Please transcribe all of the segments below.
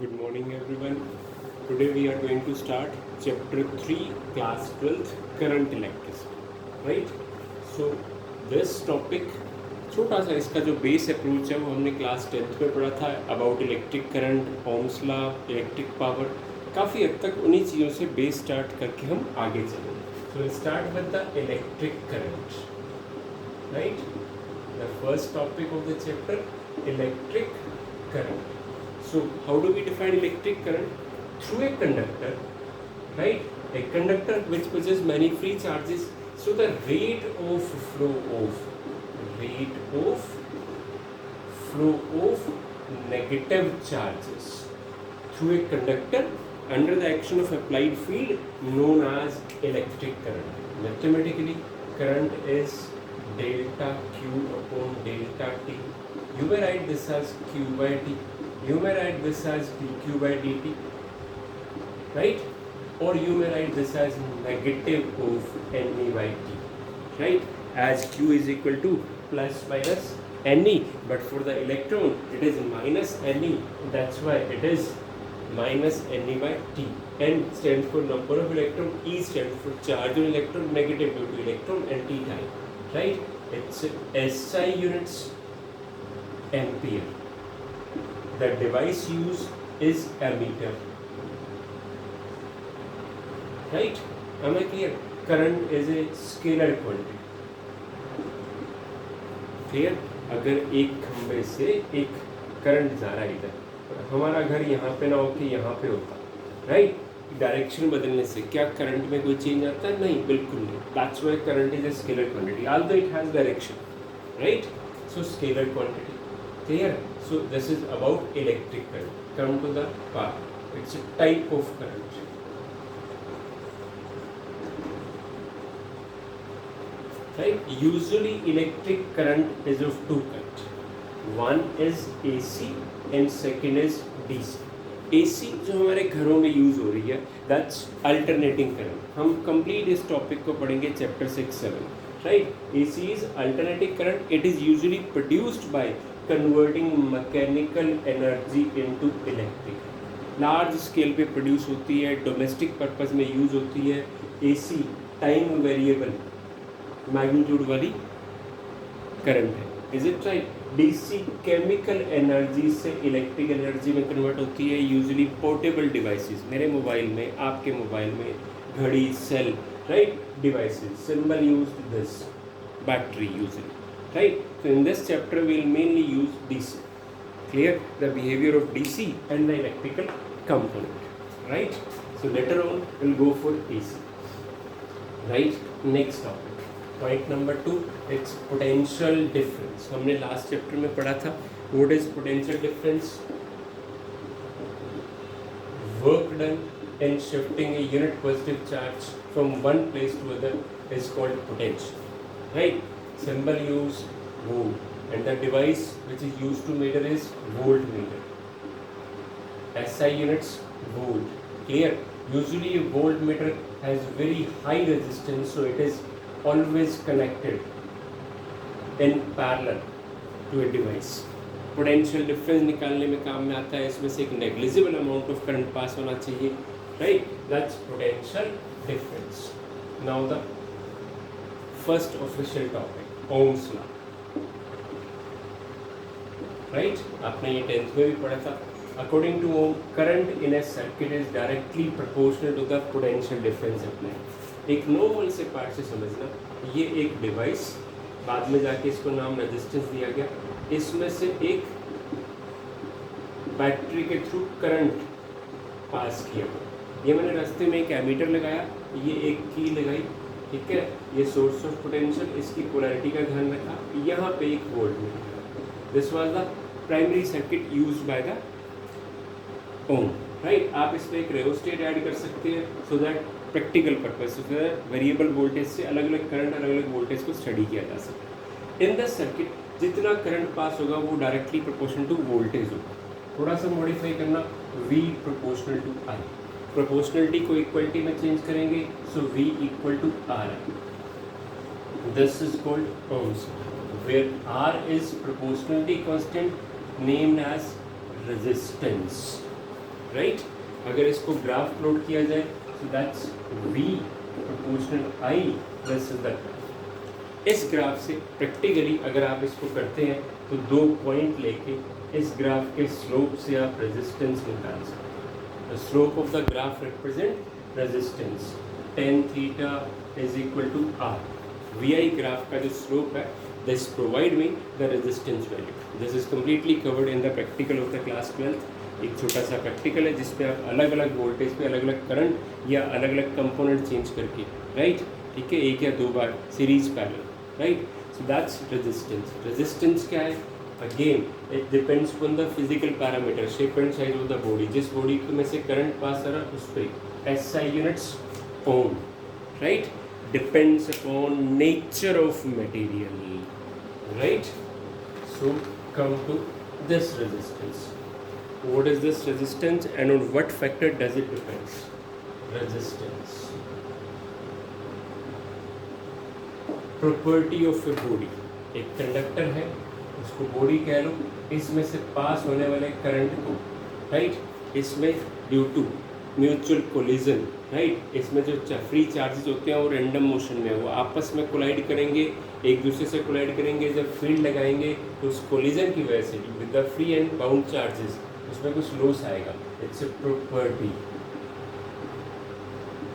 Good morning, everyone. Today we are going to start chapter 3, class 12th, current electricity. Right? So, this topic, छोटा सा इसका जो base approach है वो हमने क्लास 10th में पढ़ा था about electric current, Ohm's law, electric power. काफ़ी हद तक उन्हीं चीज़ों से बेस स्टार्ट करके हम आगे चलेंगे. So, start with the electric current. Right? The first topic of the chapter, electric current. So how do we define electric current? Through a conductor, right? A conductor which possesses many free charges. So the rate of flow of negative charges through a conductor under the action of applied field known as electric current. Mathematically, current is delta Q upon delta T. You may write this as Q by T. You may write this as dq by dt, right? Or you may write this as negative of ne by t, right? As q is equal to plus minus ne, but for the electron it is minus ne. That's why it is minus ne by t. N stands for number of electron, E stands for charge on electron, negative due to electron, and T time, right? It's SI units ampere. The device used is ammeter, right? Am I clear? Current is a scalar quantity. Clear? अगर एक खंबे से एक current जा रहा है इधर, हमारा घर यहाँ पे ना हो कि यहाँ पे होता, राइट? डायरेक्शन बदलने से क्या करंट में कोई चेंज आता है? नहीं, बिल्कुल नहीं. That's why current is a scalar quantity, although it has direction, right? So scalar quantity. Clear? So this is about electric current. Come to the power. It's a type of current. Right? Usually electric current is of two kinds. One is AC and second is DC. AC जो हमारे घरों में use हो रही है, that's alternating current. हम complete इस topic को पढ़ेंगे chapter 6-7. Right? AC is alternating current. It is usually produced by converting mechanical energy into electric. Large scale पे प्रोड्यूस होती है, डोमेस्टिक पर्पस में यूज होती है. AC टाइम वेरिएबल मैग्नीट्यूड वाली करंट है. Is it right? DC chemical energy से electric energy में कन्वर्ट होती है. यूजुअली पोर्टेबल डिवाइसेस, मेरे मोबाइल में, आपके मोबाइल में, घड़ी, cell, right? Devices. Symbol used this, battery usually, right? So in this chapter we will mainly use DC. Clear? The behavior of DC and the electrical component, right? So later on we'll go for AC, right? Next topic, point number 2, it's potential difference. हमने last chapter में पढ़ा था. What is potential difference? Work done in shifting a unit positive charge from one place to other is called potential, right? Symbol used volt, and the device which is used to measure is voltmeter. SI units volt. Clear? Usually a voltmeter has very high resistance, so it is always connected in parallel to a device. Potential difference निकालने में काम में आता है. इसमें से एक negligible amount of current pass होना चाहिए, right? That's potential difference. Now the first official topic, Ohm's law, right? आपने ये 10th में भी पढ़ा था. According to Ohm, current in a circuit is directly proportional to the potential difference applied. एक normal से पार्ट से समझना, ये एक डिवाइस, बाद में जाके इसको नाम रेजिस्टेंस दिया गया. इसमें से एक बैटरी के थ्रू करंट पास किया. ये मैंने रास्ते में एक एमीटर लगाया, ये एक की लगाई, ठीक है? ये सोर्स ऑफ पोटेंशियल, इसकी पोलैरिटी का ध्यान रखा. यहाँ पे एक voltmeter. This was the primary circuit used by the ohm, right? आप इस पे एक रेओस्टेट ऐड कर सकते हैं सो दैट प्रैक्टिकल पर्पस से वेरिएबल वोल्टेज से अलग अलग करंट, अलग अलग वोल्टेज को स्टडी किया जा सकता है. इन द सर्किट जितना करंट पास होगा वो डायरेक्टली प्रोपोर्शनल टू वोल्टेज होगा. थोड़ा सा मॉडिफाई करना, V proportional to I. Proportionality को इक्वलिटी में चेंज करेंगे, so V equal to R. This is called ohms, where R is proportionality constant named as resistance. Right. अगर इसको ग्राफ प्लॉट किया जाए so that's v proportional I plus the graph. इस graph से practically अगर आप इसको करते हैं तो 2 पॉइंट लेके इस ग्राफ के स्लोप से आप रेजिस्टेंस निकाल सकते हैं। The slope of the graph represent resistance tan theta is equal to r। vi graph का जो स्लोप है this provide me the resistance value. This is completely covered in the practical of the class 12। एक छोटा सा practical है जिसपे आप अलग अलग वोल्टेज पे अलग अलग करंट या अलग अलग कंपोनेंट चेंज करके, राइट, ठीक है, 1 या 2 बार series parallel, right. So that's resistance. Resistance क्या है? Again it depends on the physical parameter, shape and size of the body. जिस बॉडी में से करंट पास हो रहा उस पर SI units ohm, right, depends upon nature of material, right. So come to this resistance. What is this resistance and on what factor does it depends? Resistance, property of a body। एक conductor है, उसको body कह लो, इसमें से पास होने वाले current को, right, इसमें due to mutual collision, right, इसमें जो फ्री चार्जेस होते हैं वो रैंडम मोशन में वो आपस में कोलाइड करेंगे, एक दूसरे से कोलाइड करेंगे। जब फील्ड लगाएंगे तो उस कोलिजन की वजह से with the free and bound charges उसमें कुछ लॉस आएगा। It's a property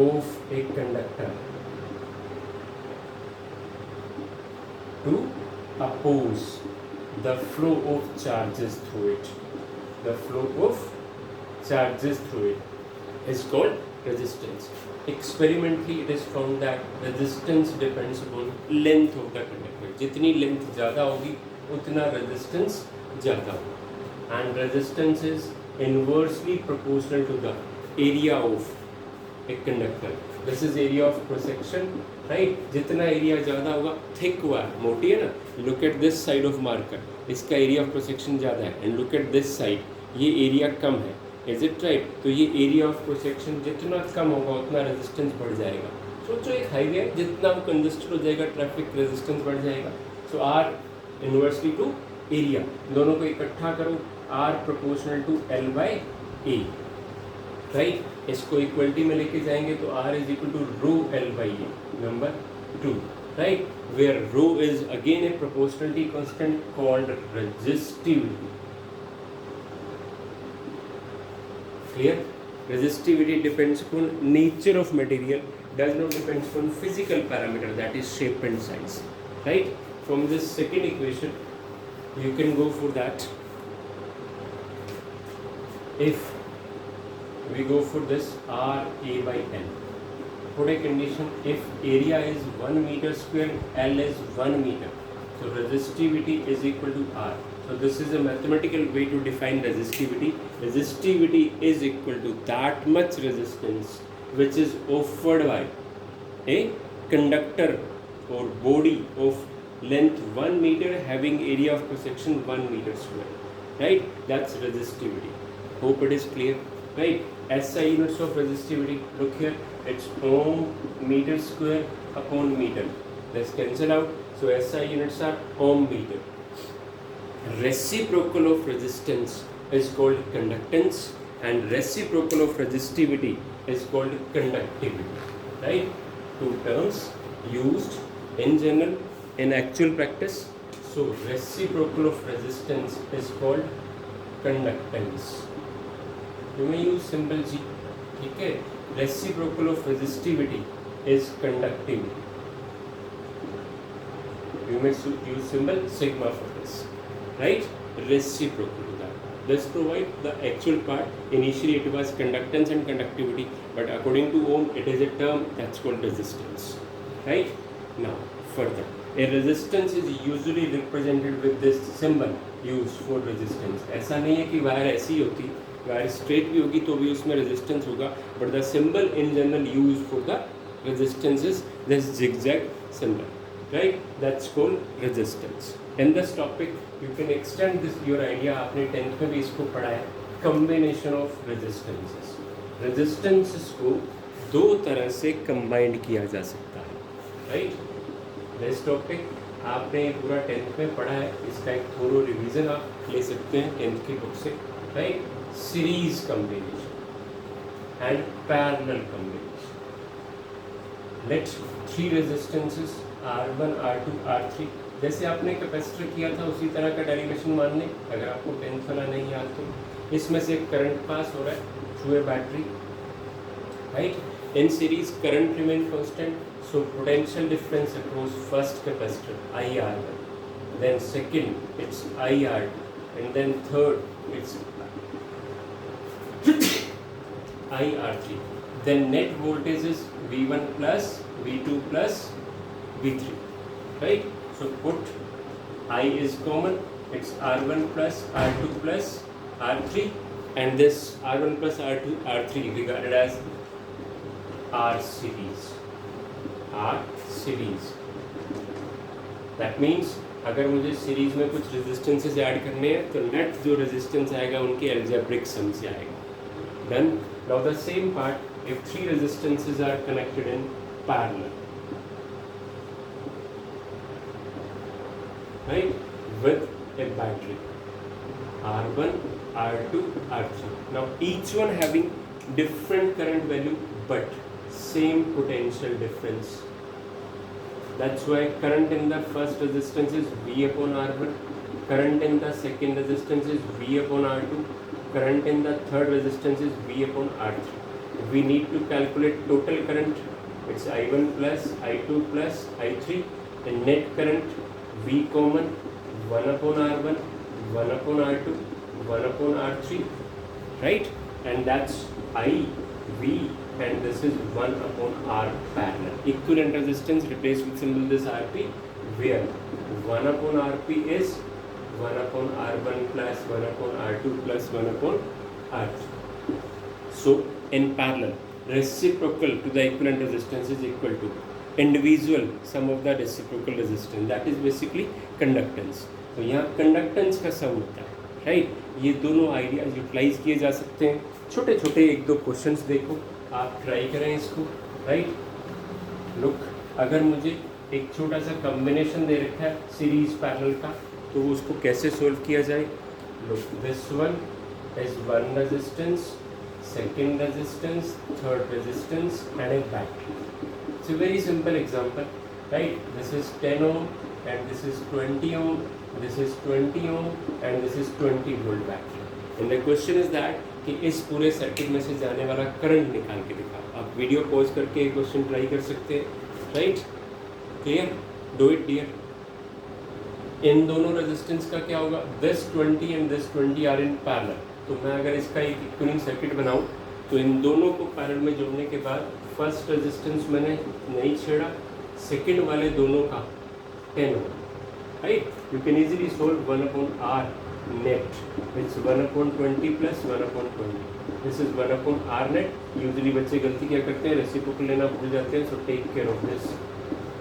of a conductor to oppose the flow of charges through it. The flow of charges through it is called resistance. Experimentally it is found that resistance depends upon length of the conductor. जितनी length ज़्यादा होगी उतना resistance ज़्यादा होगा, and resistance is inversely proportional to the area of a conductor. This is area of cross section, right? जितना area ज़्यादा होगा, thick हुआ है, मोटी है ना, look at this side of marker, इसका area of cross section ज़्यादा है, and look at this side, ये एरिया कम है, इज इट राइट। तो ये एरिया ऑफ क्रॉस सेक्शन जितना कम होगा उतना रेजिस्टेंस बढ़ जाएगा। सोचो एक हाईवे है, जितना कंजस्टेड हो जाएगा ट्रैफिक रेजिस्टेंस बढ़ जाएगा। So R inversely to area, दोनों को इकट्ठा करो, R proportional to L by A, right. इसको इक्वलिटी में लेके जाएंगे तो R is equal to rho L by A, number 2, right, where rho is again a proportionality constant called resistivity. Clear? Resistivity depends upon nature of material, does not depend upon physical parameter, that is shape and size, right? From this second equation you can go for that. If we go for this R A by L, put a condition, if area is 1 meter square, L is 1 meter, so resistivity is equal to R. So this is a mathematical way to define resistivity. Resistivity is equal to that much resistance which is offered by a conductor or body of length 1 meter having area of cross section 1 meter square, right? That's resistivity. Hope it is clear, right? SI units of resistivity, look here, it's ohm meter square upon meter. Let's cancel out. So SI units are ohm meter. Reciprocal of resistance is called conductance and reciprocal of resistivity is called conductivity, right? Two terms used in general in actual practice. So reciprocal of resistance is called conductance. You may use symbol G, ठीक है? Reciprocal of resistivity is conductivity. You may use symbol sigma for this. Right? Reciprocal to that. Let's provide the actual part. Initially it was conductance and conductivity, but according to Ohm it is a term that's called resistance. Right? Now further, a resistance is usually represented with this symbol used for resistance. ऐसा नहीं है कि wire ऐसी होती, wire straight भी होगी तो भी उसमें रेजिस्टेंस होगा, but the symbol in general used for the resistance is this zigzag symbol. Right? That's called resistance. In this topic you can extend this your idea. आपने 10th में भी इसको पढ़ा है, combination of resistances. Resistances को दो तरह से combined किया जा सकता है, right? This topic आपने पूरा 10th में पढ़ा है, इसका एक थोड़ा रिवीजन आप ले सकते हैं 10th की बुक से, right? series combination and parallel combination. Let three resistances R1, R2, R3, जैसे आपने कैपेसिटर किया था उसी तरह का डेरिवेशन मान लें, अगर आपको 10th वाला नहीं याद तो। इसमें से करंट पास हो रहा है through a battery, right? In series current remain constant, so potential difference across first capacitor IR1, then second it's IR2, and then third it's IR3. Then net voltage is V1 plus V2 plus V3, right? So put I is common, it's R1 plus R2 plus R3, and this R1 plus R2 R3 regarded as R series. That means अगर मुझे series में कुछ resistances add करने हैं तो net जो resistance आएगा उनके एल्जेब्रिक सम से आएगा. Then now the same part, if three resistances are connected in parallel, right, with a battery R1, R2, R3. Now each one having different current value but same potential difference. That's why current in the first resistance is V upon R1, current in the second resistance is V upon R2, current in the third resistance is V upon R3. We need to calculate total current, it's I1 plus I2 plus I3, and net current V common 1 upon R1, 1 upon R2, 1 upon R3, right? And that's I, V, and this is 1 upon R parallel. Equivalent resistance replaced with symbol this Rp, where 1 upon Rp is 1 upon R1 plus 1 upon R2 plus 1 upon R3. So in parallel, reciprocal to the equivalent resistance is equal to individual sum of the reciprocal resistance, that is basically conductance. तो यहाँ conductance का सम होता है, right? ये दोनों ideas utilise किए जा सकते हैं. छोटे छोटे एक दो क्वेश्चंस देखो, आप ट्राई करें इसको, राइट? लुक, अगर मुझे एक छोटा सा कॉम्बिनेशन दे रखा है सीरीज पैरेलल का, तो उसको कैसे सोल्व किया जाए? Look, this one is one resistance, second resistance, third resistance and A battery. It's a very simple example, right? This is 10 ohm and this is 20 ohm, this is 20 ohm and this is 20 volt battery. And the question is that कि इस पूरे circuit में से जाने वाला current निकाल के दिखाओ. आप वीडियो पॉज करके एक क्वेश्चन ट्राई कर सकते हैं, right? Clear? Do it dear. इन दोनों रेजिस्टेंस का क्या होगा? This 20 and this 20 are in parallel. तो मैं अगर इसका एक इक्विवेलेंट सर्किट बनाऊं तो इन दोनों को पैरेलल में जोड़ने के बाद फर्स्ट रेजिस्टेंस मैंने नहीं छेड़ा, सेकंड वाले दोनों का 10 ohm, right? You can easily solve 1 upon R net. It's 1 upon 20 plus 1 upon 20. This is 1 upon R net. Usually बच्चे गलती क्या करते हैं, रेसिप्रोकल लेना भूल जाते हैं, so take care of this.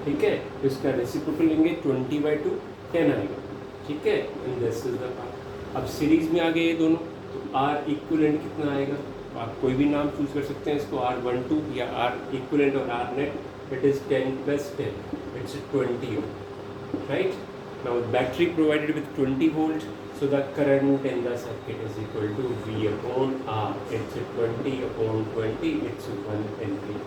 ठीक है? तो इसका रेसिप्रोकल लेंगे 20/2 10 आएगा, ठीक है? And this is the part. अब सीरीज में आ गए ये दोनों, तो R इक्विवेलेंट कितना आएगा? आप कोई भी नाम चूज कर सकते हैं इसको, R12 या R इक्विवेलेंट और R net. It is 10 plus 10. It's 20 ohm. Right? Now battery provided with 20 volt, so the current in the circuit is equal to V upon R. It's 20 upon 20. It's 1 ampere.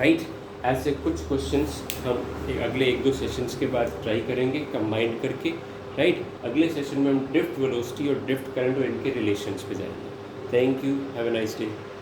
Right? ऐसे कुछ questions हम अगले एक दो sessions के बाद try करेंगे combine करके, राइट? अगले सेशन में हम ड्रिफ्ट वेलोसिटी और ड्रिफ्ट करंट और इनके रिलेशंस पे जाएंगे. Thank you, have a nice day.